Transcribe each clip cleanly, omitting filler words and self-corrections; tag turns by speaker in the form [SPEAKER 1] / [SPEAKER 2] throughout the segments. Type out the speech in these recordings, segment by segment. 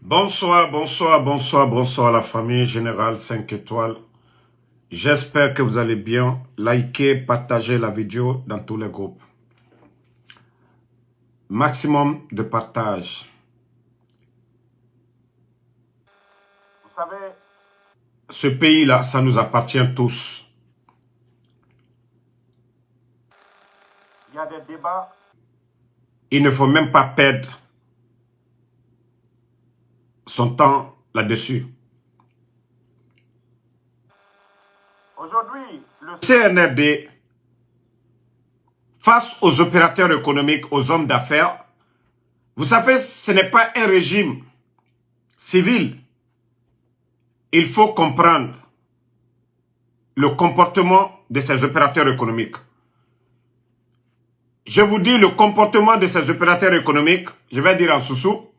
[SPEAKER 1] Bonsoir, bonsoir, bonsoir, bonsoir la famille Générale 5 étoiles. J'espère que vous allez bien. Likez, partagez la vidéo dans tous les groupes. Maximum de partage. Vous savez, ce pays-là, ça nous appartient tous. Il y a des débats. Il ne faut même pas perdre son temps là-dessus. Aujourd'hui, le CNRD, face aux opérateurs économiques, aux hommes d'affaires, vous savez, ce n'est pas un régime civil. Il faut comprendre le comportement de ces opérateurs économiques. Je vous dis le comportement de ces opérateurs économiques, je vais dire en sous-sous.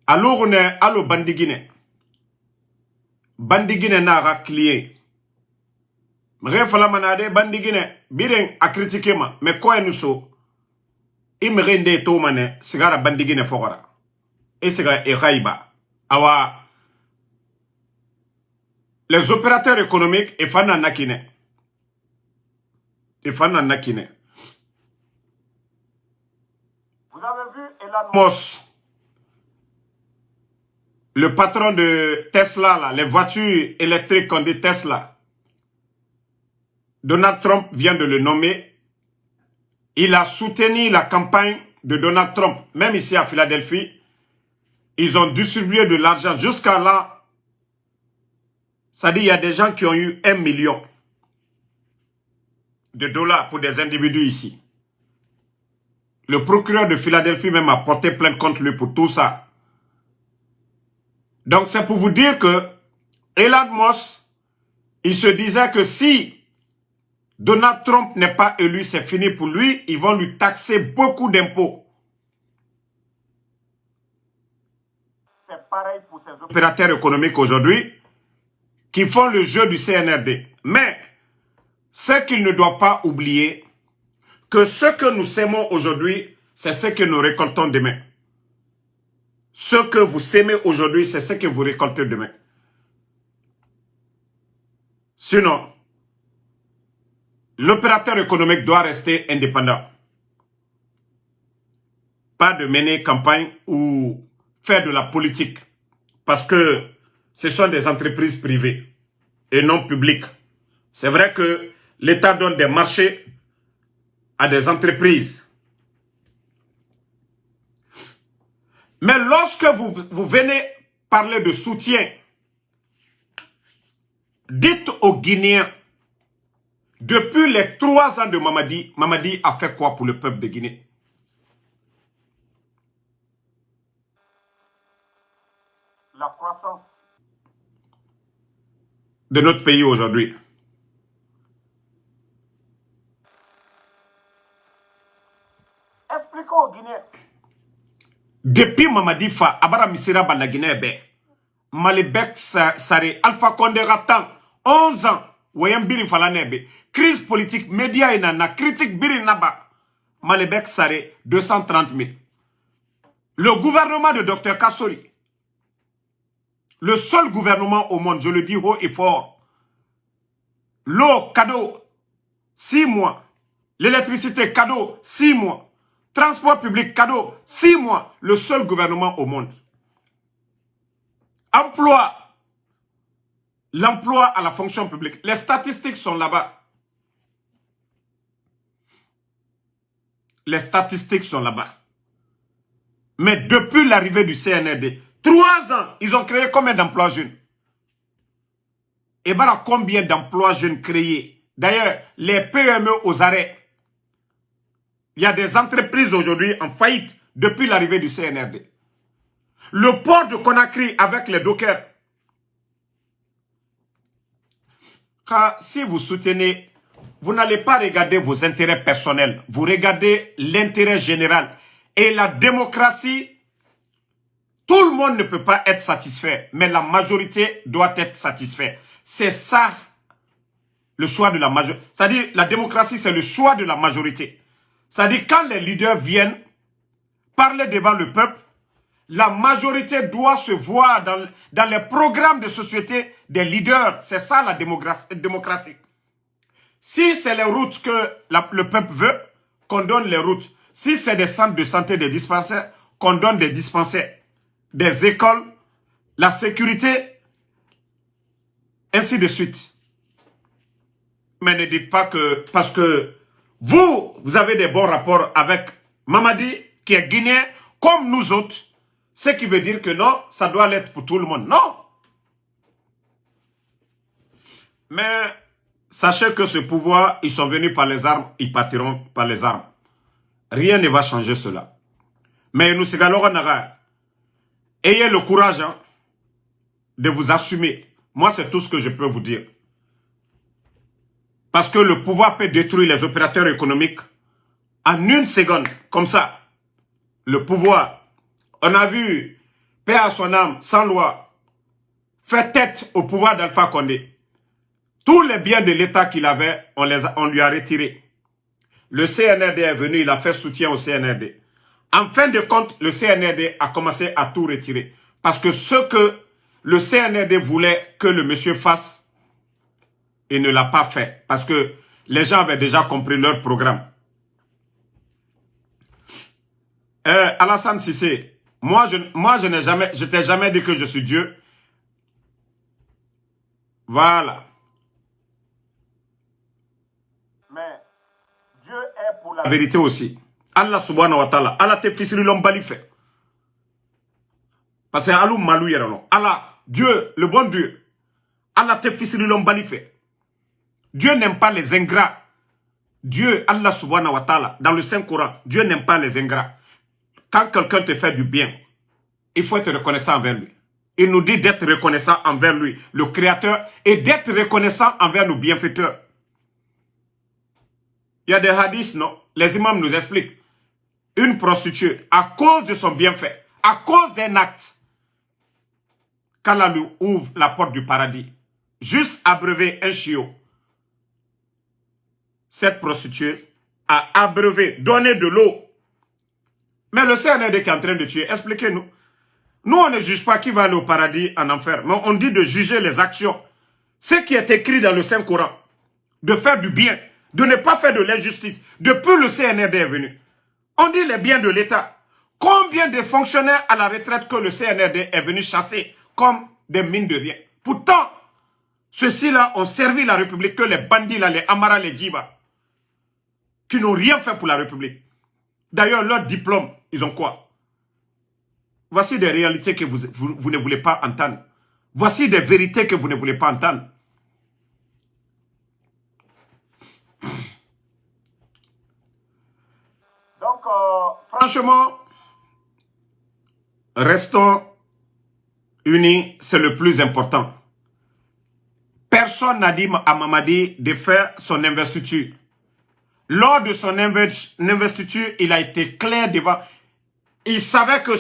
[SPEAKER 1] Alors on est à Bandigine. Bandigine n'a pas clié. Refala manade Bandigine, biren a critiqué ma, mais quoi nous so? Il me rende to mané, sigara Bandigine fogara. Et sigara Eraiba. Awa. Les opérateurs économiques, et fana nakine. Et fana nakine. Vous avez vu Elon Musk, le patron de Tesla, là, les voitures électriques qu'on dit Tesla. Donald Trump vient de le nommer. Il a soutenu la campagne de Donald Trump, même ici à Philadelphie. Ils ont distribué de l'argent jusqu'à là. Ça dit, il y a des gens qui ont eu 1 million de dollars pour des individus ici. Le procureur de Philadelphie même a porté plainte contre lui pour tout ça. Donc c'est pour vous dire que Elon Musk, il se disait que si Donald Trump n'est pas élu, c'est fini pour lui, ils vont lui taxer beaucoup d'impôts. C'est pareil pour ces opérateurs économiques aujourd'hui qui font le jeu du CNRD. Mais ce qu'ils ne doivent pas oublier, que ce que nous sémons aujourd'hui, c'est ce que nous récoltons demain. Ce que vous sémez aujourd'hui, c'est ce que vous récoltez demain. Sinon, l'opérateur économique doit rester indépendant. Pas de mener campagne ou faire de la politique. Parce que ce sont des entreprises privées et non publiques. C'est vrai que l'État donne des marchés à des entreprises. Mais lorsque vous venez parler de soutien, dites aux Guinéens, depuis les 3 ans de Mamadi, Mamadi a fait quoi pour le peuple de Guinée? La croissance de notre pays aujourd'hui. Expliquons aux Guinéens. Depuis Mamadi Fa, Abara Misira Bala Guinée, Malibek Sare, Alpha Condé Ratan, 11 ans, Wayam Birin Falanebe, crise politique, média et nana, critique Birin Naba, Malibek Sare, 230 000. Le gouvernement de Dr Kassori, le seul gouvernement au monde, je le dis haut et fort, l'eau cadeau, 6 mois, l'électricité cadeau, 6 mois, transport public cadeau, 6 mois, le seul gouvernement au monde. Emploi, l'emploi à la fonction publique. Les statistiques sont là-bas. Les statistiques sont là-bas. Mais depuis l'arrivée du CNRD, 3 ans, ils ont créé combien d'emplois jeunes? Et voilà combien d'emplois jeunes créés. D'ailleurs, les PME aux arrêts. Il y a des entreprises aujourd'hui en faillite depuis l'arrivée du CNRD. Le port de Conakry avec les dockers. Car si vous soutenez, vous n'allez pas regarder vos intérêts personnels. Vous regardez l'intérêt général. Et la démocratie, tout le monde ne peut pas être satisfait. Mais la majorité doit être satisfaite. C'est ça le choix de la majorité. C'est-à-dire la démocratie, c'est le choix de la majorité. C'est-à-dire quand les leaders viennent parler devant le peuple, La majorité doit se voir dans les programmes de société des leaders. C'est ça la démocratie. Si c'est les routes que le peuple veut, qu'on donne les routes. Si c'est des centres de santé, des dispensaires, qu'on donne des dispensaires. Des écoles, la sécurité, ainsi de suite. Mais ne dites pas que, parce que vous avez des bons rapports avec Mamadi, qui est guinéen, comme nous autres, ce qui veut dire que non, ça doit l'être pour tout le monde. Non. Mais sachez que ce pouvoir, ils sont venus par les armes, ils partiront par les armes. Rien ne va changer cela. Mais nous, ayez le courage de vous assumer. Moi, c'est tout ce que je peux vous dire. Parce que le pouvoir peut détruire les opérateurs économiques en une seconde, comme ça. Le pouvoir, on a vu, paix à son âme, sans loi, fait tête au pouvoir d'Alpha Condé. Tous les biens de l'État qu'il avait, on lui a retiré. Le CNRD est venu, il a fait soutien au CNRD. En fin de compte, le CNRD a commencé à tout retirer. Parce que ce que le CNRD voulait que le monsieur fasse, il ne l'a pas fait. Parce que les gens avaient déjà compris leur programme. Alassane Sissé, moi je t'ai jamais dit que je suis Dieu. Voilà. Mais Dieu est pour la vérité aussi. Allah subhanahu wa ta'ala. Allah te fisili l'ombali fait. Parce que Allah malou yerano. Allah, Dieu, le bon Dieu. Allah te fisili l'ombali fait. Dieu n'aime pas les ingrats. Dieu, Allah subhanahu wa ta'ala, dans le Saint-Coran, Dieu n'aime pas les ingrats. Quand quelqu'un te fait du bien, il faut être reconnaissant envers lui. Il nous dit d'être reconnaissant envers lui, le Créateur, et d'être reconnaissant envers nos bienfaiteurs. Il y a des hadiths, non? Les imams nous expliquent. Une prostituée, à cause de son bienfait, à cause d'un acte, qu'Allah lui ouvre la porte du paradis, juste abreuver un chiot, cette prostituée a abreuvé, donné de l'eau. Mais le CNRD qui est en train de tuer, expliquez-nous. Nous, on ne juge pas qui va aller au paradis, en enfer. Mais on dit de juger les actions. Ce qui est écrit dans le Saint-Coran. De faire du bien. De ne pas faire de l'injustice. Depuis le CNRD est venu. On dit les biens de l'État. Combien de fonctionnaires à la retraite que le CNRD est venu chasser comme des mines de rien. Pourtant, ceux-ci-là ont servi la République que les bandits, là, les Amara, les Djiba, qui n'ont rien fait pour la République. D'ailleurs, leur diplôme, ils ont quoi? Voici des réalités que vous ne voulez pas entendre. Voici des vérités que vous ne voulez pas entendre. Donc, franchement, restons unis, c'est le plus important. Personne n'a dit à Mamadi de faire son investiture. Lors de son investiture, il a été clair devant. Il savait que,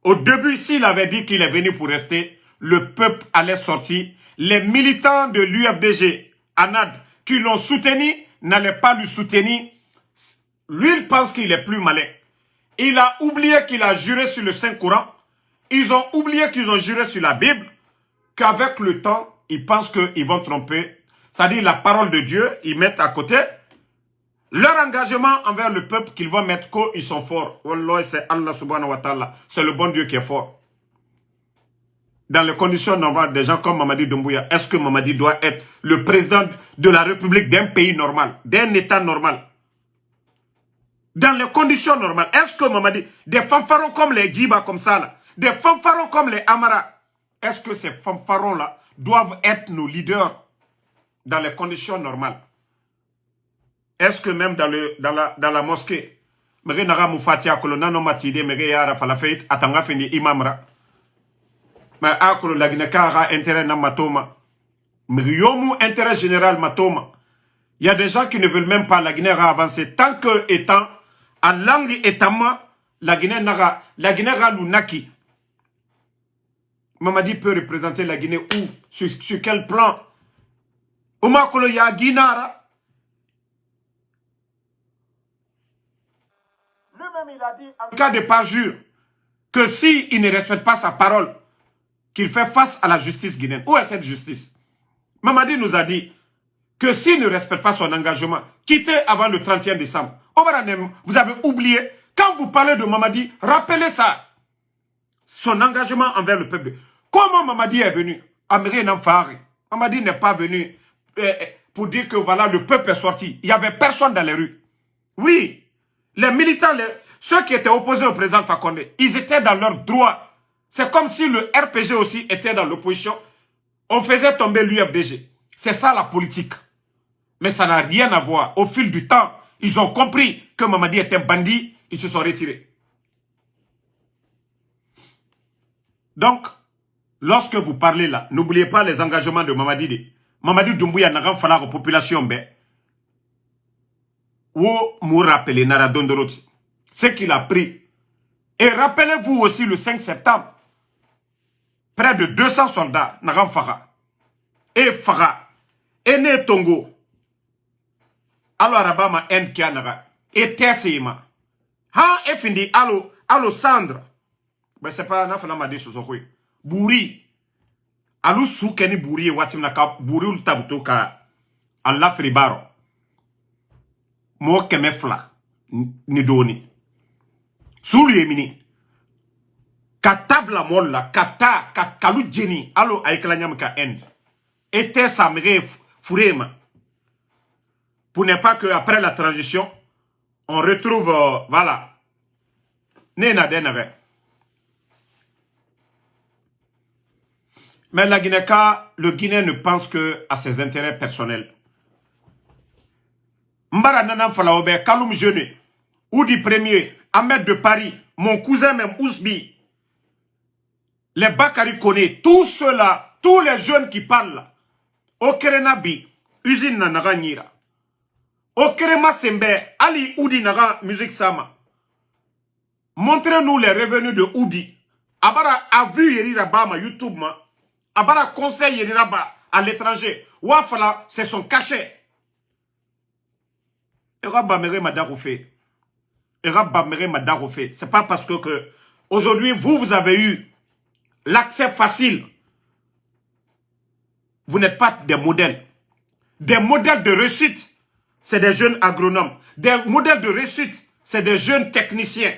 [SPEAKER 1] au début, s'il avait dit qu'il est venu pour rester, le peuple allait sortir. Les militants de l'UFDG, ANAD, qui l'ont soutenu, n'allaient pas lui soutenir. Lui, il pense qu'il est plus malin. Il a oublié qu'il a juré sur le Saint-Coran. Ils ont oublié qu'ils ont juré sur la Bible. Qu'avec le temps, ils pensent qu'ils vont tromper. C'est-à-dire la parole de Dieu, ils mettent à côté. Leur engagement envers le peuple qu'ils vont mettre qu'ils sont forts. Wallah, c'est Allah subhanahu wa ta'ala. C'est le bon Dieu qui est fort. Dans les conditions normales, des gens comme Mamadi Doumbouya, est-ce que Mamadi doit être le président de la République d'un pays normal, d'un État normal? Dans les conditions normales, est-ce que Mamadi, des fanfarons comme les Djiba comme ça, là, des fanfarons comme les Amara, est-ce que ces fanfarons-là doivent être nos leaders dans les conditions normales? Est-ce que même dans la mosquée, mege naga mufatia kolo nano matide mege yara falafeit atanga fini imamra. Mais akolo lagine kara intérêt na matoma. Mege yomu intérêt général matoma. Il y a des gens qui ne veulent même pas la Guinée avancer. Tant que étant, en langue étama, la Guinée lunaki. Mamadi peut représenter la Guinée où? Sur quel plan? Umakolo ya Guinara. Lui-même, il a dit, en cas de parjure, que s'il ne respecte pas sa parole, qu'il fait face à la justice guinéenne. Où est cette justice? Mamadi nous a dit que s'il ne respecte pas son engagement, quittez avant le 31 décembre. Vous avez oublié, quand vous parlez de Mamadi, rappelez ça. Son engagement envers le peuple. Comment Mamadi est venu? Mamadi n'est pas venu pour dire que voilà, le peuple est sorti. Il n'y avait personne dans les rues. Oui, les militants, ceux qui étaient opposés au président Fakonde, ils étaient dans leurs droits. C'est comme si le RPG aussi était dans l'opposition. On faisait tomber l'UFDG. C'est ça la politique. Mais ça n'a rien à voir. Au fil du temps, ils ont compris que Mamadi était un bandit. Ils se sont retirés. Donc, lorsque vous parlez là, n'oubliez pas les engagements de Mamadi. Mamadi Doumbouya n'a pas fallu la population. Ou vous rappelez Nara Dondoroti. Ce qu'il a pris. Et rappelez-vous aussi le 5 septembre. Près de 200 soldats, Nagam Faga, et Faga, et Ne Tongo, alors Arabama en Kianaga, et Tesséma. Ha, et fini, allo Sandre. Mais c'est pas, n'a pas dit sur son coup. Bouri, allo Soukeni Bouri, Watimnaka, Bouri ou Tabutoka, Allah Fribaro. Mo Kemefla, Nidoni. Souli Emini. Katabla molla, kata, kalu jeni, alo aiklanyam ka end. Était samre furema. Pour ne pas que après la transition, on retrouve, voilà. Nena denave. Mais la Guinée-Ka, le Guinéen ne pense que à ses intérêts personnels. Mbara nanam falaobe, Kaloum Jeune, Oudi Premier, Ahmed de Paris, mon cousin même Ousbi, les Bakari Kone, tous ceux-là, tous les jeunes qui parlent là, Okerenabi, usine Nanaga Nira, Okerema Sembe, Ali Oudi Naga Musique Sama. Montrez-nous les revenus de Oudi. Abara a vu Yerira Bama YouTube ma. Abara conseil Yerira Ba à l'étranger. Wafala, c'est son cachet. Eraba Mere Madaroufé. Eraba Mere Madaroufé. C'est pas parce que aujourd'hui, vous avez eu l'accès facile. Vous n'êtes pas des modèles. Des modèles de réussite, c'est des jeunes agronomes. Des modèles de réussite, c'est des jeunes techniciens.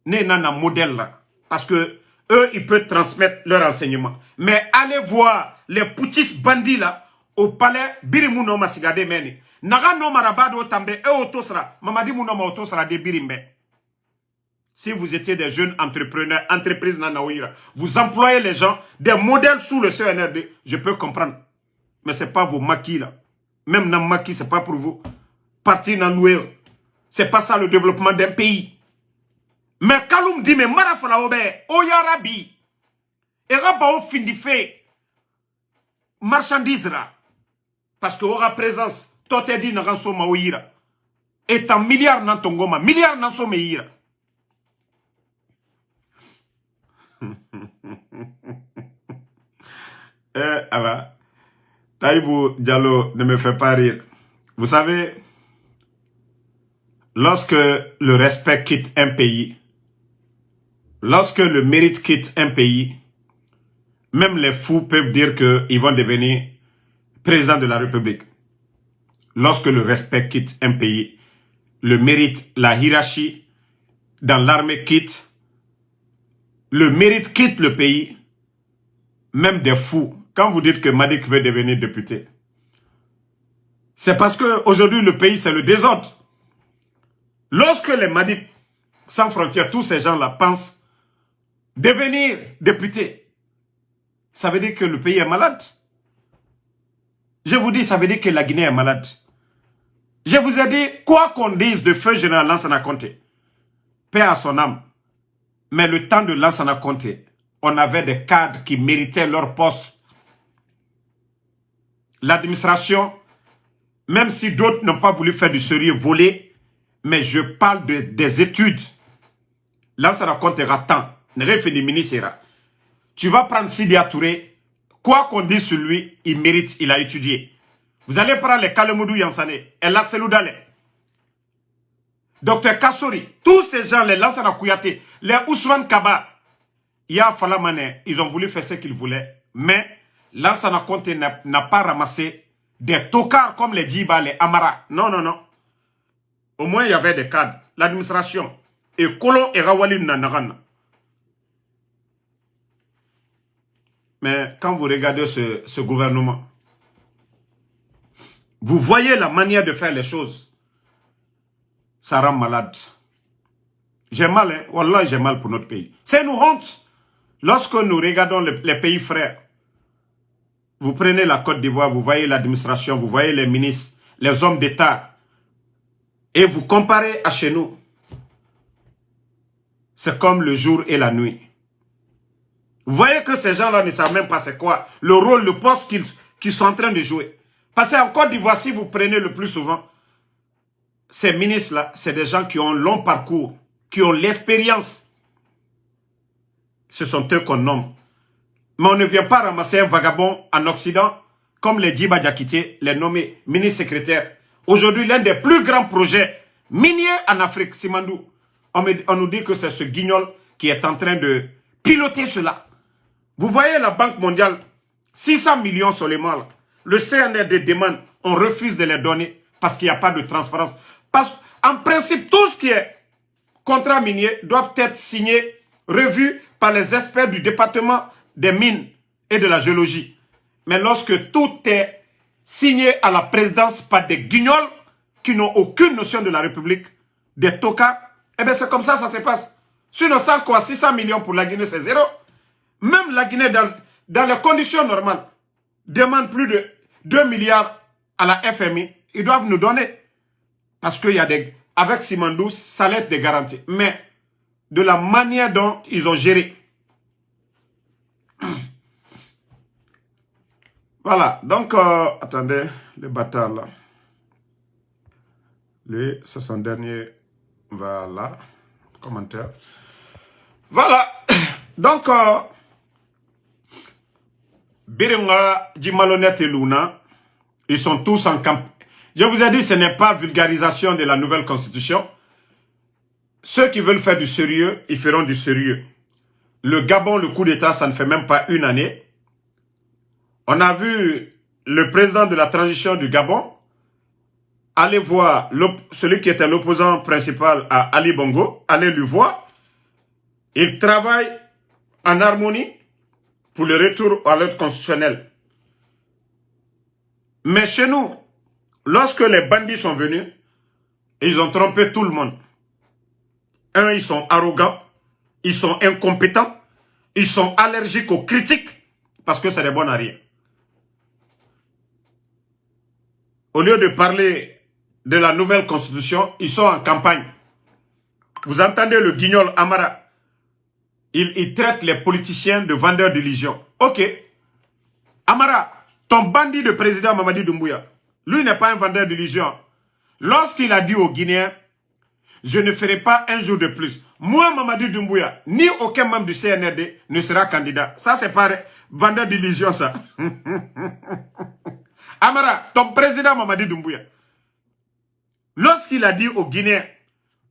[SPEAKER 1] Nena modèle là. Parce que eux, ils peuvent transmettre leur enseignement. Mais allez voir les poutistes bandits là, au palais, Birimouno Masigade Meni. Naga no marabado tambe, e otosra. Mamadi Mouno ma otosra de Birimbe. Si vous étiez des jeunes entrepreneurs, entreprises Nanaouira, vous employez les gens, des modèles sous le CNRD, je peux comprendre. Mais ce n'est pas vos maquis là. Même dans maquis, ce n'est pas pour vous. Partir dans l'ouïe. Ce n'est pas ça le développement d'un pays. Mais Kaloum dit, mais Marafala Obe, Oyarabi, et Rabao Findife, marchandise là. Parce que aura présence, Totedi Naranso Maouira, est en milliard Nantongoma, milliard Nanso Meira. Alors, Taïbou Diallo ne me fait pas rire. Vous savez, lorsque le respect quitte un pays, lorsque le mérite quitte un pays, même les fous peuvent dire qu'ils vont devenir président de la République. Lorsque le respect quitte un pays, le mérite, la hiérarchie dans l'armée quitte, le mérite quitte le pays, même des fous. Quand vous dites que Madik veut devenir député, c'est parce qu'aujourd'hui le pays c'est le désordre. Lorsque les Madik sans frontières, tous ces gens-là pensent devenir député, ça veut dire que le pays est malade. Je vous dis, ça veut dire que la Guinée est malade. Je vous ai dit, quoi qu'on dise de feu général Lansana Conté, paix à son âme. Mais le temps de Lansana Conté, on avait des cadres qui méritaient leur poste. L'administration, même si d'autres n'ont pas voulu faire du sérieux volé, mais je parle des études. Lansana Conté attend. Tu vas prendre Sidi Touré, quoi qu'on dise sur lui, il mérite, il a étudié. Vous allez prendre les Kalemoudou Yansane, et la Seloudale. Docteur Kassori, tous ces gens, les Lansana Kouyaté, les Ousmane Kaba, Ya Falamane, ils ont voulu faire ce qu'ils voulaient, mais Lansana Conte n'a pas ramassé des tocards comme les Djiba, les Amara. Non, non, non. Au moins, il y avait des cadres. L'administration. Et Kolon et Rawali Nanaran. Mais quand vous regardez ce gouvernement, vous voyez la manière de faire les choses. Ça rend malade. J'ai mal, hein. Wallah, j'ai mal pour notre pays. C'est une honte. Lorsque nous regardons les pays frères, vous prenez la Côte d'Ivoire, vous voyez l'administration, vous voyez les ministres, les hommes d'État, et vous comparez à chez nous. C'est comme le jour et la nuit. Vous voyez que ces gens-là ne savent même pas c'est quoi le rôle, le poste qu'ils sont en train de jouer. Parce qu'en Côte d'Ivoire, si vous prenez le plus souvent, ces ministres-là, c'est des gens qui ont un long parcours, qui ont l'expérience. Ce sont eux qu'on nomme. Mais on ne vient pas ramasser un vagabond en Occident, comme les Djiba Diakité, les nommés ministres-secrétaires. Aujourd'hui, l'un des plus grands projets miniers en Afrique, Simandou. On nous dit que c'est ce guignol qui est en train de piloter cela. Vous voyez la Banque mondiale, 600 millions seulement. Là. Le CNRD demande, on refuse de les donner parce qu'il n'y a pas de transparence. Parce qu'en principe, tout ce qui est contrat minier doit être signé, revu par les experts du département des mines et de la géologie. Mais lorsque tout est signé à la présidence par des guignols qui n'ont aucune notion de la République, des tocards, eh bien c'est comme ça se passe. Sinon, sans quoi, 600 millions pour la Guinée, c'est zéro. Même la Guinée, dans les conditions normales, demande plus de 2 milliards à la FMI. Ils doivent nous donner. Parce qu'il y a des... Avec Simandou, ça laisse des garanties. Mais de la manière dont ils ont géré. Voilà. Donc, attendez, les bâtards là. C'est son dernier... Voilà. Commentaire. Voilà. Donc... Biringa, Djimalonet et Luna, ils sont tous en camp. Je vous ai dit, ce n'est pas vulgarisation de la nouvelle constitution. Ceux qui veulent faire du sérieux, ils feront du sérieux. Le Gabon, le coup d'État, ça ne fait même pas une année. On a vu le président de la transition du Gabon aller voir celui qui était l'opposant principal à Ali Bongo, aller lui voir. Il travaille en harmonie pour le retour à l'ordre constitutionnel. Mais chez nous, lorsque les bandits sont venus, ils ont trompé tout le monde. Un, ils sont arrogants, ils sont incompétents, ils sont allergiques aux critiques, parce que c'est des bons à rien. Au lieu de parler de la nouvelle constitution, ils sont en campagne. Vous entendez le guignol Amara, il traite les politiciens de vendeurs d'illusions. Ok. Amara, ton bandit de président Mamadi Doumbouya, lui n'est pas un vendeur d'illusions. Lorsqu'il a dit aux Guinéens, je ne ferai pas un jour de plus. Moi, Mamadi Doumbouya, ni aucun membre du CNRD ne sera candidat. Ça, c'est pas vendeur d'illusions, ça. Amara, ton président Mamadi Doumbouya, lorsqu'il a dit aux Guinéens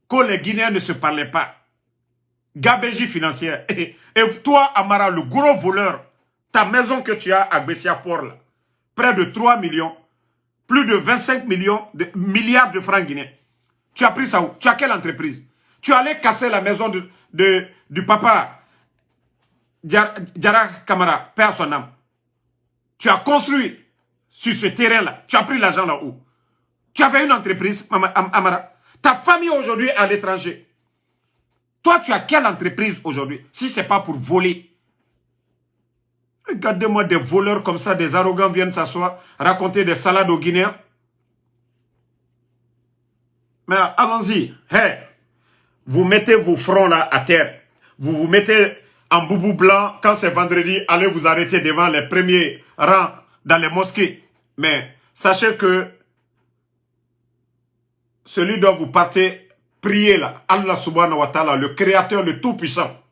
[SPEAKER 1] que les Guinéens ne se parlaient pas, gabégie financière, et toi, Amara, le gros voleur, ta maison que tu as à Bessia-Port, là, près de 3 millions, plus de 25 milliards de francs guinéens. Tu as pris ça où? Tu as quelle entreprise? Tu allais casser la maison du papa Diarra Kamara, paix à son âme. Tu as construit sur ce terrain-là. Tu as pris l'argent là où? Tu avais une entreprise, Amara. Ta famille aujourd'hui est à l'étranger. Toi, tu as quelle entreprise aujourd'hui? Si ce n'est pas pour voler. Regardez-moi des voleurs comme ça, des arrogants viennent s'asseoir, raconter des salades aux Guinéens. Mais allons-y. Hey, vous mettez vos fronts là à terre. Vous vous mettez en boubou blanc. Quand c'est vendredi, allez vous arrêter devant les premiers rangs dans les mosquées. Mais sachez que celui dont vous partez prier là, Allah subhanahu wa ta'ala, le créateur, le tout-puissant,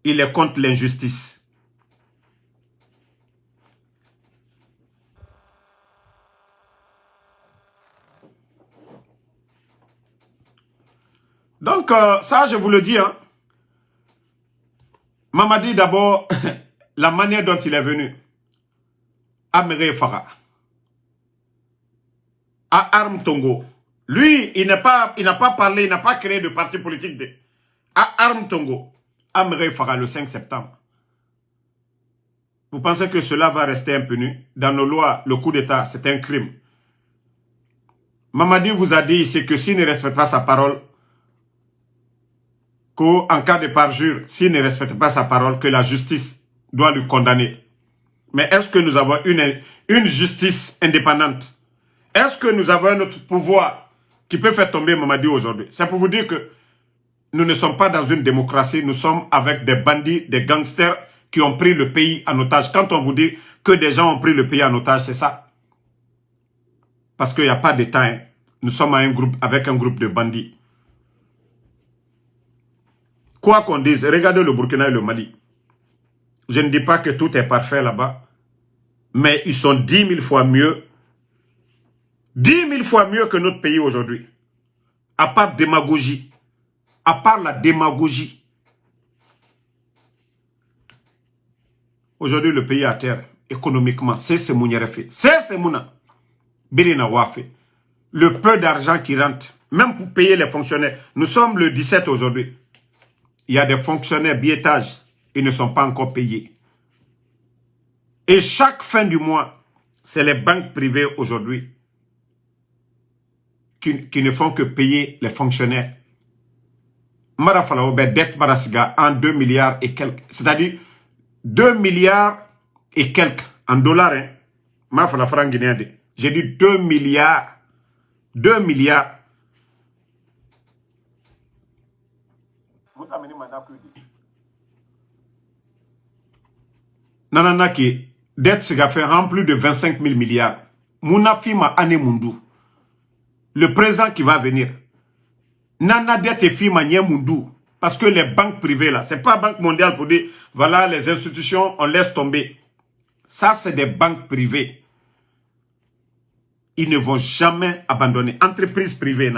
[SPEAKER 1] il est contre l'injustice. Donc, ça, je vous le dis. Hein. Mamadi, d'abord, la manière dont il est venu. Amere Farah. À Arm Tongo. Lui, il n'a pas parlé, il n'a pas créé de parti politique. À Arm Tongo. Amere Farah le 5 septembre. Vous pensez que cela va rester impuni? Dans nos lois, le coup d'État, c'est un crime. Mamadi vous a dit ici que s'il ne respecte pas sa parole, qu'en cas de parjure, s'il ne respecte pas sa parole, que la justice doit le condamner. Mais est-ce que nous avons une justice indépendante? Est-ce que nous avons un autre pouvoir qui peut faire tomber Mamadi aujourd'hui? C'est pour vous dire que nous ne sommes pas dans une démocratie, nous sommes avec des bandits, des gangsters qui ont pris le pays en otage. Quand on vous dit que des gens ont pris le pays en otage, c'est ça. Parce qu'il n'y a pas d'État. Hein. Nous sommes avec un groupe de bandits. Quoi qu'on dise, regardez le Burkina et le Mali. Je ne dis pas que tout est parfait là-bas. Mais ils sont 10 000 fois mieux. 10 000 fois mieux que notre pays aujourd'hui. À part démagogie. À part la démagogie. Aujourd'hui, le pays est à terre. Économiquement, c'est ce qu'on fait. C'est ce qu'on a. Le peu d'argent qui rentre, même pour payer les fonctionnaires. Nous sommes le 17 aujourd'hui. Il y a des fonctionnaires billetage. Ils ne sont pas encore payés. Et chaque fin du mois, c'est les banques privées aujourd'hui qui ne font que payer les fonctionnaires. Marafala Obe dette Marasiga en 2 milliards et quelques. C'est-à-dire 2 milliards et quelques en dollars. Hein. Marafala franc guinéen. J'ai dit 2 milliards. 2 milliards. Nanana qui dette s'est fait en plus de 25 000 milliards. Mounafima Ane Mundu. Le président qui va venir. Nana dette fima nye Mundu. Parce que les banques privées là, c'est pas Banque mondiale pour dire, voilà les institutions, on laisse tomber. Ça c'est des banques privées. Ils ne vont jamais abandonner. Entreprises privées,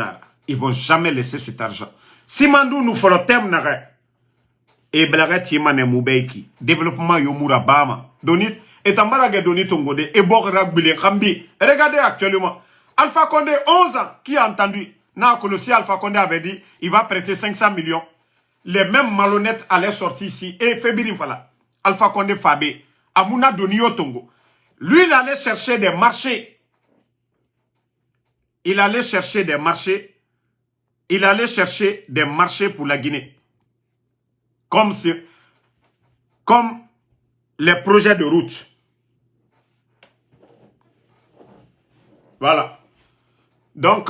[SPEAKER 1] ils ne vont jamais laisser cet argent. Si Mandou nous fait le thème, et Blaga Timane Moubeiki, développement Yomura Bama, Donit, et Tambarage Donit Tongode, et Borag Bile Kambi. Regardez actuellement, Alpha Condé, 11 ans, qui a entendu, n'a connu Alpha Condé avait dit, il va prêter 500 millions. Les mêmes malhonnêtes allaient sortir ici, et Fébirim Fala, Alpha Condé Fabé, Amouna Donio Tongo. Lui, il allait chercher des marchés. Il allait chercher des marchés. Il allait chercher des marchés pour la Guinée. Comme les projets de route. Voilà. Donc,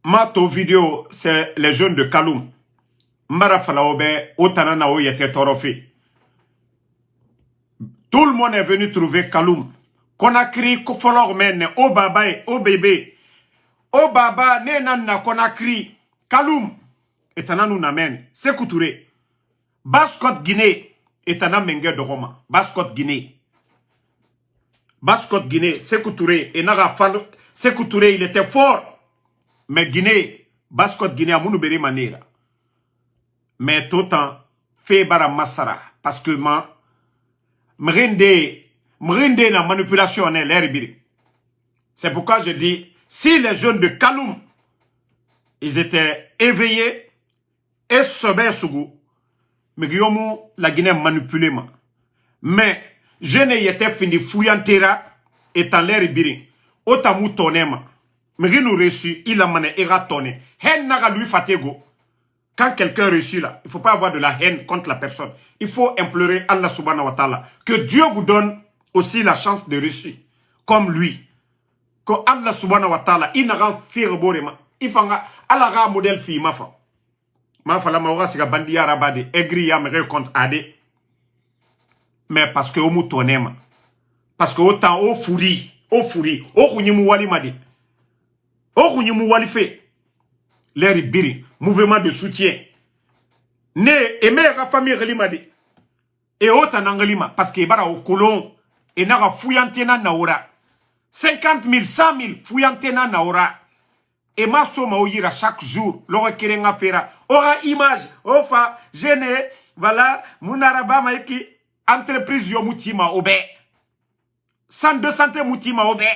[SPEAKER 1] ma vidéo, c'est les jeunes de Kaloum. Marafalaobe, Otanana Oyete Torofé. Tout le monde est venu trouver Kaloum. Conakry, Kofolor Mene, O Baba, O Bébé. O Baba, Nenana Conakry, Kaloum. Et Tananou Namen, Sékou Touré. Baskot Guinée, et Tana Mengue de Roma. Baskot Guinée. Baskot Guinée, Sékou Touré. Et Nara Fall, Sékou Touré, il était fort. Mais Guinée, Baskot Guinée, Amounou Beri Manera. Mais tout temps, fait Bara Massara. Parce que Mrinde na manipulation est l'air. C'est pourquoi je dis, si les jeunes de Kaloum, ils étaient éveillés, et Sobé Sougou, mais Guillaume, la Guinée manipulée. Mais je n'ai été fini fouillantera et en l'air biri. Otamou tonema. Mais nous reçu, il a mané ira toné. Haine n'a lui fatego. Quand quelqu'un reçu là, il ne faut pas avoir de la haine contre la personne. Il faut implorer Allah subhanahu wa ta'ala. Que Dieu vous donne aussi la chance de réussir. Comme lui. Que Allah subhanahu wa ta'ala, il n'a pas fait reborema. Il faut Allah modèle fille ma fa. Ma fa la maura siga bandi arabade. Aigri ya me contre ade. Mais parce que au moutonema. Parce que autant au fouri. Au fouri. Au khunyimu wali madi. Au khunyimu wali fait. L'air biri, mouvement de soutien. Ne, et mère famille relimadi. Et autant n'anglima, parce qu'il y a au colon, et n'a fouillantena naora. 50 000, 100 000, fouillantena naora. Et ma soma oyira chaque jour. L'ora kirenga fera. Aura image. Ofa. Gêné. Voilà. Munaraba maiki. Entreprise yo mutima obe. 102 santé mutima obe.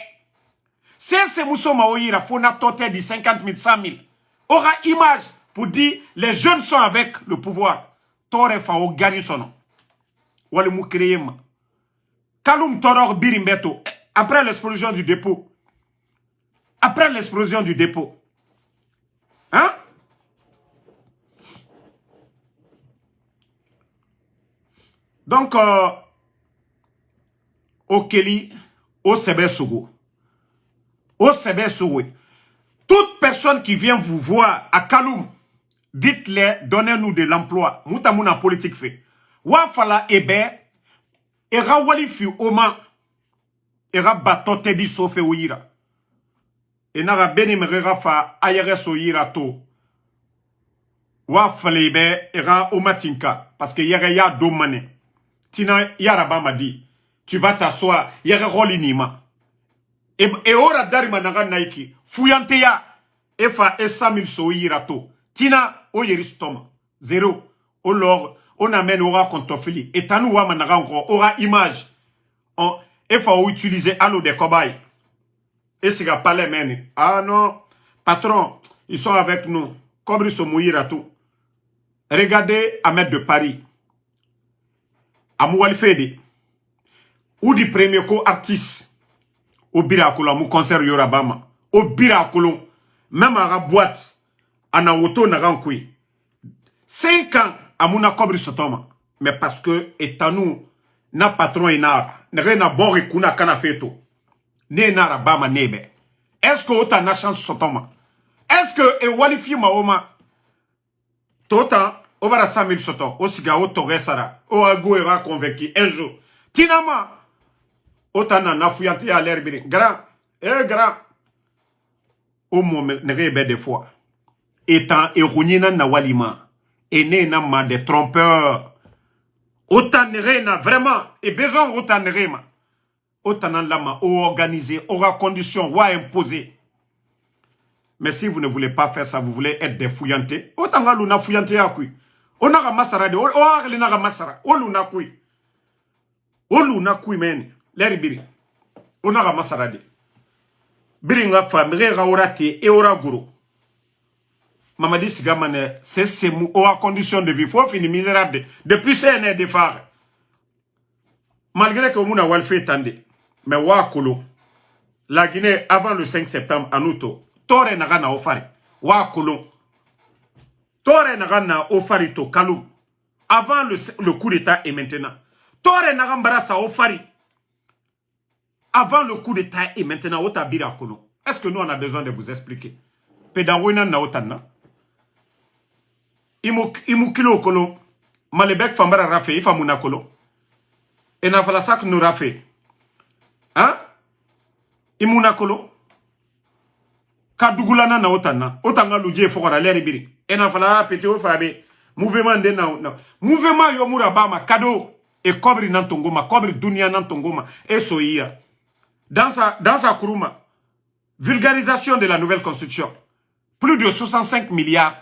[SPEAKER 1] C'est Moussoma oyira. Fona tote di 50 000, 100 000. Aura image. Pour dire les jeunes sont avec le pouvoir. Tore fa o garrison. Wale mou kreyema. Kaloum toror birimbeto. Après l'explosion du dépôt. Après l'explosion du dépôt. Hein? Donc, au Keli, au Sebe Sogo. Au Sebe Sogo. Toute personne qui vient vous voir à Kaloum, dites-les, donnez-nous de l'emploi. Moutamouna politique fait. Wafala ebe, era walifi oma, era batote di sofe ouira. Et nara beni merera fa ayere so yira to. Wafala ebe, era omatinka. Parce que yere ya domane. Tina yaraba m'a dit, tu vas t'asseoir, yere rolinima. Et ora darima naga naiki, fuyante ya, efa e 100 000 so yira to. Tina, o yeristoma. Zéro. O lor, on amène aura kontofili. Et tanou wa managa encore, aura image. Il faut utiliser allo des cobayes. Et c'est pas les mêmes. Ah non, patron, ils sont avec nous. Comme ils sont mouillés à tout. Regardez Ahmed de Paris. Amoual Fede. Ou du premier co-artiste. Au Birakoulon, mou concert Yorabama. Au Birakoulon. Même à la boîte. En auto n'a rien 5 ans. Amouna kobri sotoma. Mais parce que, étant nous, na patron inara, n'a na bori kuna kana feto. Ne nara bama nebe. Est-ce que ota na chance sotoma? Est-ce que e walifi maoma? Tota, obara 100 000 soto, osiga oto sara, o ago era convaincu un jour. Tinama, ota na fuyante à l'herbiri. Grand, grand. Au moment, ne des fois. Étant erounina na walima. Et n'a des trompeurs. Autant n'a vraiment. Et besoin autant n'a. Autant n'a organisé, aura condition, ou imposé. Mais si vous ne voulez pas faire ça, vous voulez être des fouillantés. Autant n'a fouillanté à qui. On a masara de. On a masara. On a qui. On a qui men. L'air biri. On a masara de. Biringa famille, orate et ora guru. Mamadi Sigamane, c'est mou à condition de vie. Faut finir misérable. Depuis ces années de phare. Malgré que vous n'avez pas fait tande. Mais Wakolo, la Guinée, avant le 5 septembre, en août, Tore Nagana Ofari. Wakolo. Tore Nagana Ofari to Kaloum. Avant le coup d'état et maintenant. Tore Nagambara sa Ofari. Avant le coup d'état et maintenant, Otabira Kolo. Est-ce que nous on a besoin de vous expliquer? Pédawina Naotana. Imu kilo kolo. Malebek fambara rafe. Ifa muna kolo. Et na fala sak nous rafe. Hein? Imuna kolo. Kadugulana na otana. Otanga luje fokora leri biri. Et na fala peti o fabe. Mouvement de na. Mouvement yomura bama. Kado. Et kobri nantongoma. Kobri dunia nantongoma. Et soia. Dans sa kuruma. Vulgarisation de la nouvelle constitution. Plus de 65 milliards.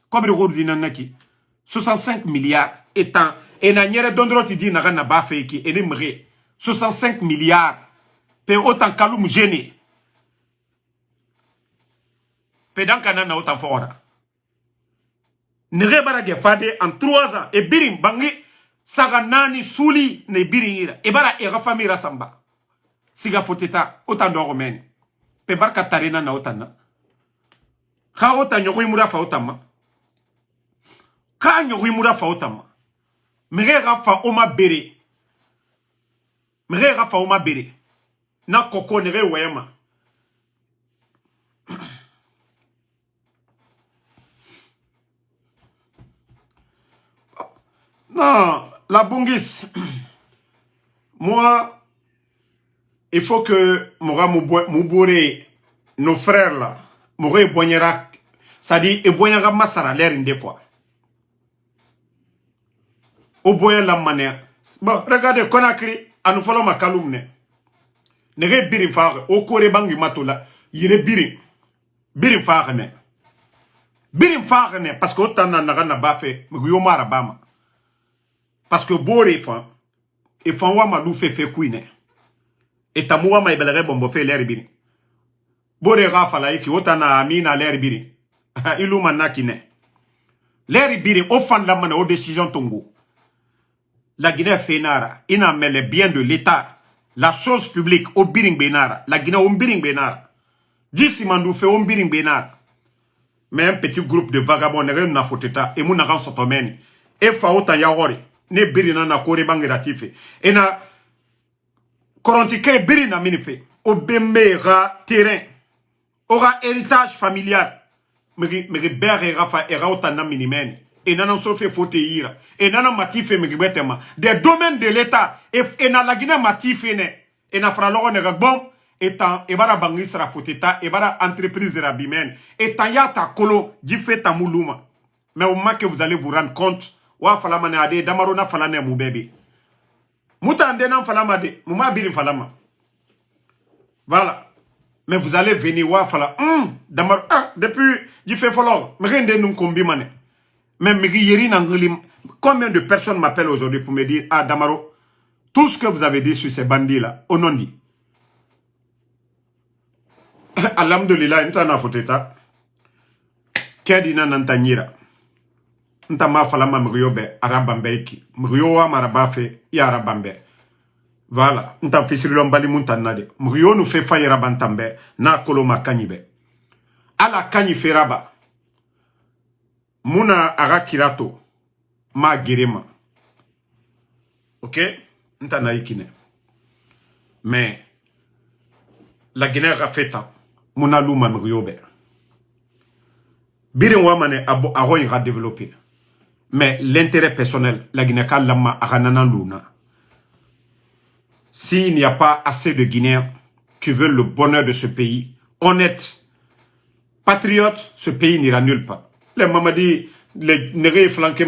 [SPEAKER 1] Comme le rôle d'inanaki. 65 milliards étant. Et n'a n'y dondro ti di na ba feki. Et n'imre. 65 milliards. Pe autant kaloum gêné. Pe dans kanana autant fora. Nere barage fade en 3 ans. Et birim bangi. Saga nani souli ne biringira. Et bara e rafami rasamba. Siga foteta. Autant d'oromène. Pe barka tarena na autant na. Ka autant nyokoi mura fa autant ma. Ka nyokoi mura fa autant ma. Mere rafa oma bere. Mere rafa oma bere. Na koko nere wema. Non, la Bungis. Moi, il faut que Moura Moubouré, nos frères là, Moura Boignera, ça dit, et Boignera Massara, l'air inde quoi. Au Boyen la manière. Bon, regardez, Conakry, à nous follow ma calumne. Ne birin fare, au Kore bangi matola, yire birin. birin fagne parce que autant na naga na bafe mguyo mara bama parce que bore fa e fa wa malu fe kuine et tamuwa ma ibelere bombo fe l'air birin bore rafa la iki autant na amina l'air birin ilu manakine l'air birin au fan la mana aux décisions tongo la Guinée fait nara ina met les biens de l'état la chose publique au biring benara la Guinée au biring benara d'ici mandou fait au biring benara mais un petit groupe de vagabonds ne na foteta et muna ran sotomeni e fa autant yaori ne birina na kore bangiratife et na korontique birina minife au bemera terrain aura héritage familial me berre rafa era autant na minimeni et nana sofe fote ira et nana matife me gbetema des domaines de l'état et na la Guinée matife ne et na fralogo ne bon etant ebara bangisra foteta ebara entreprise de rabimen etant yata kolo jife tamuluma mais au moins que vous allez vous rendre compte wa falama ne ade damaro na falane mu bébé muta ande na falama de muma birin falama voilà mais vous allez venir wa fala damaro depuis jife follow me rende num kombi mané même yeri nanglim combien de personnes m'appellent aujourd'hui pour me dire Damaro tout ce que vous avez dit sur ces bandits là au non dit alhamdulillah nta na foteta kedina nantanyira nta ma fala ma mriobe arabambe iki mrio wa marabafe ya arabambe voilà nta fisirilo mbali muntanade mrio nu fe fayera bantambe na kolo makanyibe ala kanyi feraba muna aga kirato ma girema ok nta na ikine mais la Guinée a fait ça. Muna luma mriobe. Birin wamane abo ira développer. Mais l'intérêt personnel, la Guinée ka lama aranana luna. S'il n'y a pas assez de Guinéens qui veulent le bonheur de ce pays, honnêtes, patriotes, ce pays n'ira nulle part. Les mamadi, les nérés flanqués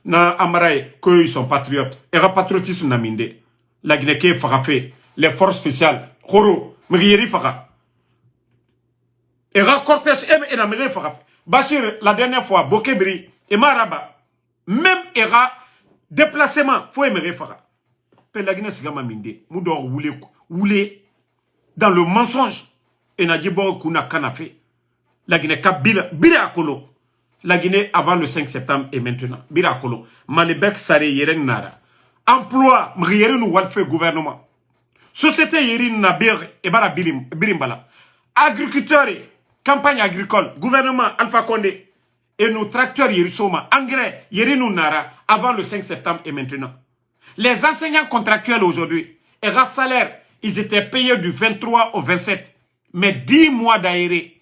[SPEAKER 1] na amaraï, qu'ils sont patriotes. Et le patriotisme n'a minde. La Guinée qui est farafé, les forces spéciales, Khoro, Mrieri Fara. Et Cortés et la Mrieri Fara. Bachir, la dernière fois, Bokebri et Maraba, même era déplacement, faut Mrieri Fara. Pe la Guinée Sigama Minde, Moudor Woulé, dans le mensonge, et Nadjibo Kuna Kanafé. La Guinée Kabila, Birakolo. La Guinée avant le 5 septembre et maintenant. Birakolo. Malibek Sare Yereng Nara. Emploi, Mrieri nou Walfe gouvernement. Société Yerin Nabir et Bara Birimbala. Agriculteurs, campagne agricole, gouvernement Alpha Condé et nos tracteurs Yerisoma, engrais Yerinu Nara avant le 5 septembre et maintenant. Les enseignants contractuels aujourd'hui, et salaire, ils étaient payés du 23 au 27. Mais 10 mois d'aéré,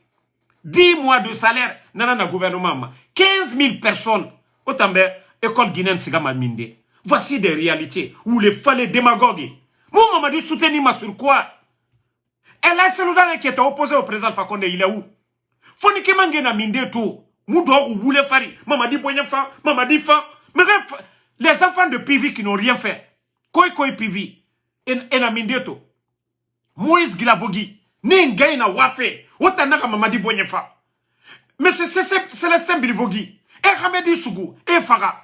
[SPEAKER 1] 10 mois de salaire, nanana gouvernement, 15 000 personnes, autant école guinéenne Sigama Minde. Voici des réalités où les fallait démagoguer. Moi, m'a dit soutenir ma sur quoi? Et là, c'est l'autre qui était opposé au président Fakonde, il est où? Faut ni que mangena minde tout. Moudor ou voulez faire. Maman dit boyenfa, maman dit fa. Mais les enfants de Pivi qui n'ont rien fait. Koi Pivi. Et na minde tout. Moïse Gilavogi. Ni ngaï na wafe. Otanaka maman dit boyenfa. Mais c'est Célestin Bilivogi. Et Hamedi Sougou. Et Farah.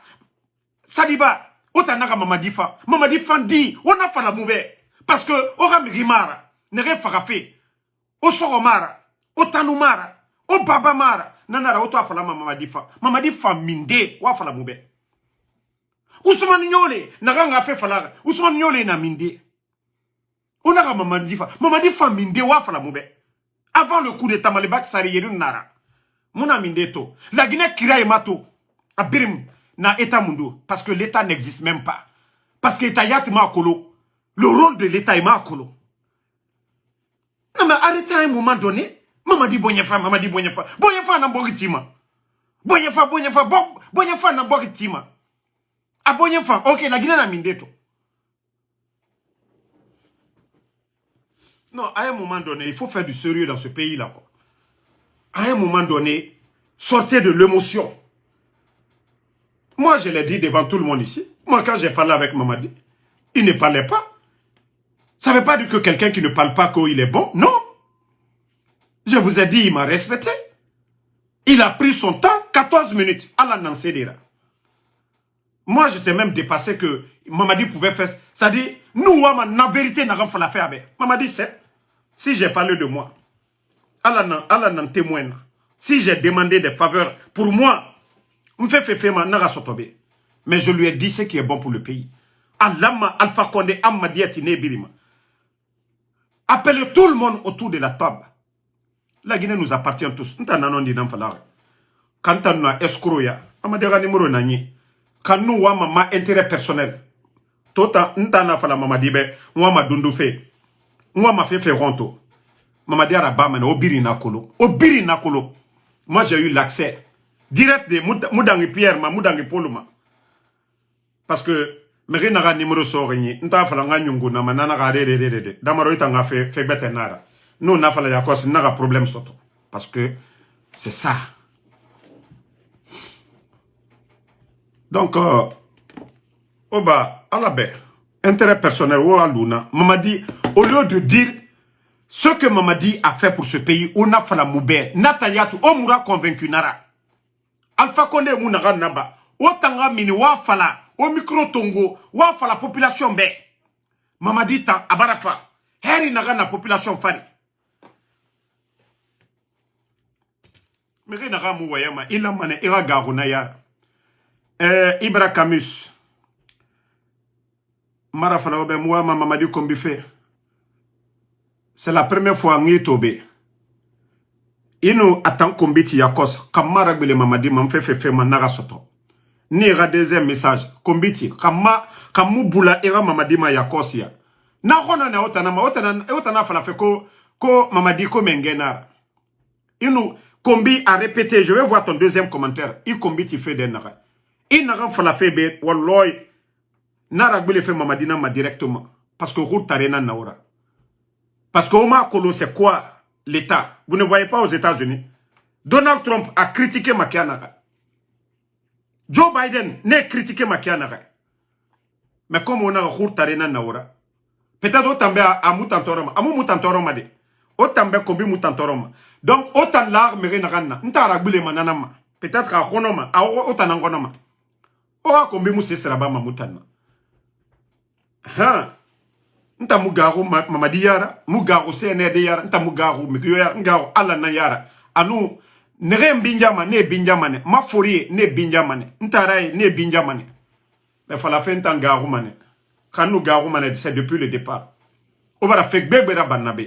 [SPEAKER 1] Sadiba. Otanaka mamadifa. Mamadifa dit, on a fait la mauvaise. Parce que, ora migimara, nere farafé. O soromara, o tanumara, o babamara. Nanara, oto a fait la mamadifa. Mamadifa minde, ou a fait la mauvaise. Ousmane Nyole, naranga fait falara. Ousmane Nyole na minde. On a mamadifa. Mamadifa minde, ou a fait la mauvaise. Avant le coup d'état Malibak Sariyerun Nara. Mona minde to. La Guinée Kira et Mato. A Birim. Na État mundo, parce que l'État n'existe même pas. Parce que l'État yat ma kolo. Le rôle de l'État est ma kolo. Non mais arrêtez à un moment donné. Maman dit bonyefa, maman dit bonyefa. Bonyefa n'a boritima. Bonyefa n'a boritima. Ah bonyefa, ok, la Guinée n'a mindeto. Non, à un moment donné, il faut faire du sérieux dans ce pays-là. À un moment donné, sortez de l'émotion. Moi, je l'ai dit devant tout le monde ici. Moi, quand j'ai parlé avec Mamadi, il ne parlait pas. Ça ne veut pas dire que quelqu'un qui ne parle pas qu'il est bon. Non. Je vous ai dit, il m'a respecté. Il a pris son temps, 14 minutes, à la Nansédira. Moi, j'étais même dépassé que Mamadi pouvait faire. C'est-à-dire, nous, la vérité, n'a pas fait avec. Mamadi, c'est, si j'ai parlé de moi, Allah n'en témoigne. Si j'ai demandé des faveurs pour moi, me fait n'a sotobe. Mais je lui ai dit ce qui est bon pour le pays. Allah Alpha Condé, Amadi Atine Birima. Appelez tout le monde autour de la table. La Guinée nous appartient tous. Nous avons dit dans Falar. Quand on a escroya, on a dit numéro nani. Quand nous avons ma intérêt personnel. Tout le temps, on a mama dibe, on a dundu fait. On a fait ronto. Mama di araba mane obiri nakolo. Obiri nakolo. Moi j'ai eu l'accès direct de Moudangi Pierre, Moudangi Poluma. Parce que Meri naga numéro sorigné. Nta fala nga nyungu na manana ga de. Damaro ita nga fait bête nara. Nous na fala yakos naga problème soto. Parce que c'est ça. Donc oba alabe intérêt personnel ou aluna. Mamadi au lieu de dire ce que Mamadi a fait pour ce pays, on a fait la moubé. Natayatu, on moura convaincu nara. Alpha Condé mounara naba. Otanga mini wa fala. Au micro tongo, wa fala population be. Mamadi tan abarafa. Heri naga na population fari. Mire naga mouwayama. Ila mane ira garuna ya. Ibra Camus. Mara fala obe mouama Mamadi Kombife. C'est la première fois que je suis inu attend kombiti yakos kamara gbele Mamadi fait manara soto ni ra deuxième message kombiti kamu bula era Mamadi ma yakos ya na khona na otana fala fe ko Mamadi ko mengena inu kombi a répété. Je vais voir ton deuxième commentaire. Il kombiti fait des nara il nara fala fe be walloy nara gbele fait Mamadi na ma directement parce que route tarena naora. Parce que Omar Kolo, c'est quoi l'État? Vous ne voyez pas aux États-Unis. Donald Trump a critiqué Makianara. Joe Biden n'a critiqué Makianara. Mais comme on a un naura, peut-être autant à Moutantoroma. À Moutantoroma de. Autant combi Moutantoroma. Donc, autant l'art merenarana. N'tara bule mananama. Peut-être à Honoma. À autant angonoma. Oa combi Moussé Serabama Moutana. Hein? Nta mugaru Mamadi yara, mugaru CND yara, nta mugaru Mikiyo yara, ngaru ala na yara. Anu nere binjama ne binjamane, ma forie ne binjamane, nta rai ne binjamane. Mais fala fe nta ngaru mane. Kanu garu mane c'est depuis le départ. On va la faire bébé banabe.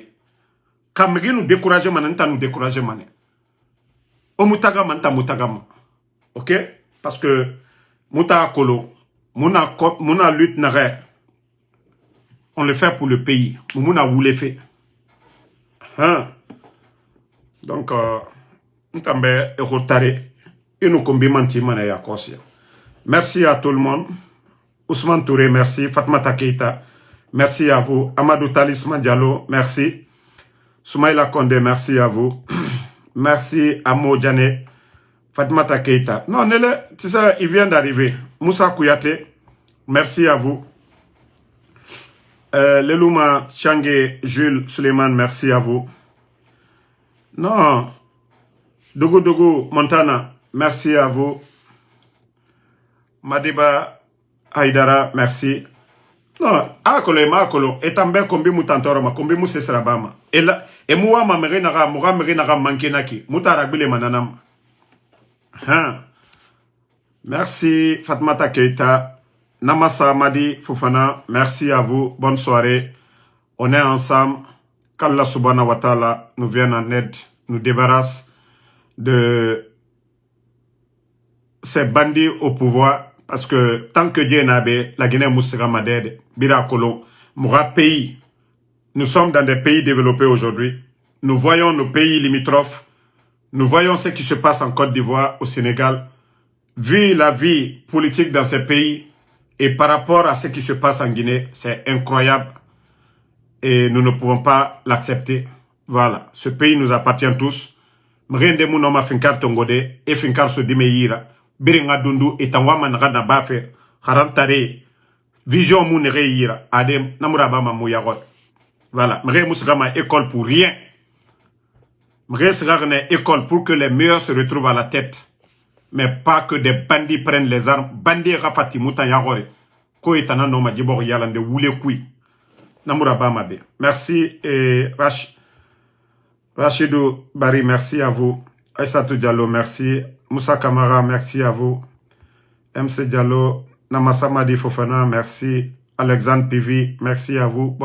[SPEAKER 1] Quand nous décourager mane, nta nous décourager mane. O mutaga manta mutagama. OK? Parce que muta kolo, muna lutte nare. On le fait pour le pays. Moumouna voulait faire. Hein? Donc, nous retardé. Et nous merci à tout le monde. Ousmane Touré, merci. Fatmata Keita, merci à vous. Amadou Talisman Diallo, merci. Soumaïla Kondé, merci à vous. Merci à Modjane. Fatmata Keita. Non, c'est ça, il vient d'arriver. Moussa Kouyaté, merci à vous. Lelouma Changé, Jules Suleiman, merci à vous. Non, Dougou Montana, merci à vous. Madiba Haidara, merci. Non, Makolo, etambe kombi mutantoroma, kombi musesrabama. Et moi, ma merinara, moura merinara mankenaki, mutaragbile mananam. Hein. Merci Fatmata Keita. Namasa Madi Foufana, merci à vous, bonne soirée. On est ensemble. Qu'Allah subhanahu wa ta'ala nous vienne en aide, nous débarrasse de ces bandits au pouvoir. Parce que tant que Dieu n'a pas, la Guinée Moussira Maded, Bira Kolon, moura pays. Nous sommes dans des pays développés aujourd'hui. Nous voyons nos pays limitrophes. Nous voyons ce qui se passe en Côte d'Ivoire, au Sénégal. Vu la vie politique dans ces pays, et par rapport à ce qui se passe en Guinée, c'est incroyable. Et nous ne pouvons pas l'accepter. Voilà. Ce pays nous appartient tous. Mrende Mounoma Finkar Tongode, et Finkar Sodimeira, Biringa Dundu, et Tanwaman Rana Bafe, Harantare, Vision Mounereira, Adem, Namurabama Mouyarot. Voilà. Mre Mousrama école pour rien. école pour que les meilleurs se retrouvent à la tête. Mais pas que des bandits prennent les armes. Bandits Rafati Moutan Yagore. Ko etana no majibor yalande wule kui. Namoura Bamabe. Merci et Rachidou Bari, merci à vous. Aïssatou Diallo, merci. Moussa Kamara, merci à vous. MC Diallo, Namasamadi Fofana, merci. Alexandre Pivi, merci à vous.